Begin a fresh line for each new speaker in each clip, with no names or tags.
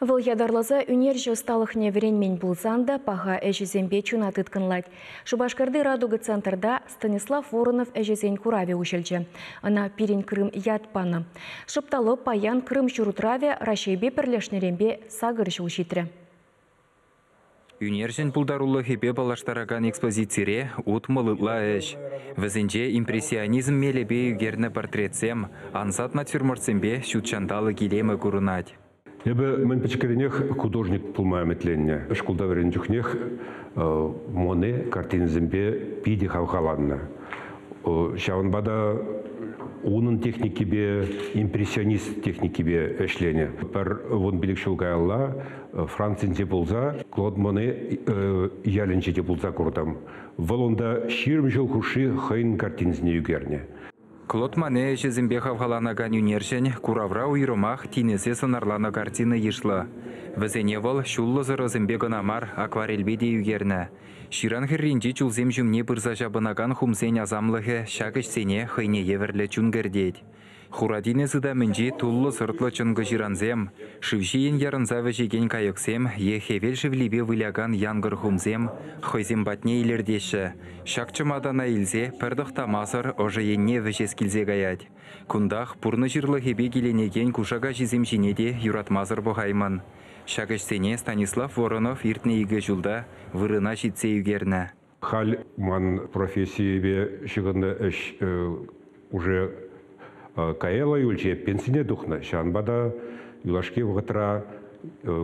Выл ядарлаза үнерже усталықне веренмен булзанда паға әжізенбе чуна тыткынлайд. Шубашкарды радуга центрда Станислав Воронов әжізен кураве ушелче. Ана пирин Крым ятпаны. Шыпталы паян Крым шурутраве рашейбе пірлешнеренбе сағыршы ушитре.
Үнержен пулдарулы хепе балаштараган экспозицире утмылытла әш. Візінже импрессионизм мелебе үгерні портретсем, ансат натюрмортсембе шутчандалы келемі күрінать.
Эбі мен печкерінех художник пулмая метленне. Шкулда веренчухнех моне картинзембе пиди хавхаланна. Шаванбада унын техникибе, импрессионист техникибе эшлене. Пар вон билик шулгайалла, Францинде булза, Клод Моне яленчеде булза курдам. Волонда ширм жыл хуши хайн картинзне югерне.
Клод Моне эшезембе хавхаланаган үнершен куравра уйрымах тинесе сынарлана картина ешла. Візене вол шуллы зырызымбе гынамар акварельбеде югерне. Ширан херринчи чулзем жүмне бұрза жабынаган хумсен азамлығы шагыш сене хайне еверлі чунгердет. Хурадине зыда мінжи туллы сыртлы чунгы жиранзем, шывшиен ярынза вәжеген кайықсем, ехевел шывлебе выляган янгыр хумзем, хойзем батне илердеші. Шакчымадана илзе, пірдіқта масыр ожыенне вәжес кілзе гаять. Кундах пұрны жырлы хебе келенеген кушага жизем жинеде юратмазыр бұғаймын. Шагыш-сене Станислав Воронов иртне игі жылда вырына житсе югерні.
Халь ман профессиебе шығынды әш уже каэла юльче пенсине духна. Шанбада юлашке вғытра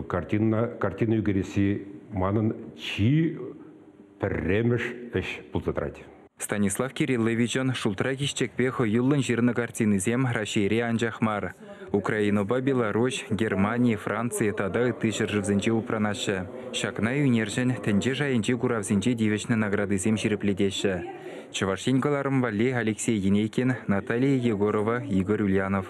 картина югереси манын чи пірремеш әш бұлтатрать.
Станислав Кирилловичон шултра кишчекпе хойылын жирны картинызем рашире анжахмар. Украиноба, Беларусь, Германия, Франция тада тышыржывзінче упранашы. Шакна юнержен тенче жайынче куравзінче девечны наградызем жирепледеші. Чувашинкаларым Вали Алексей Енейкин, Наталья Егорова, Игорь Ульянов.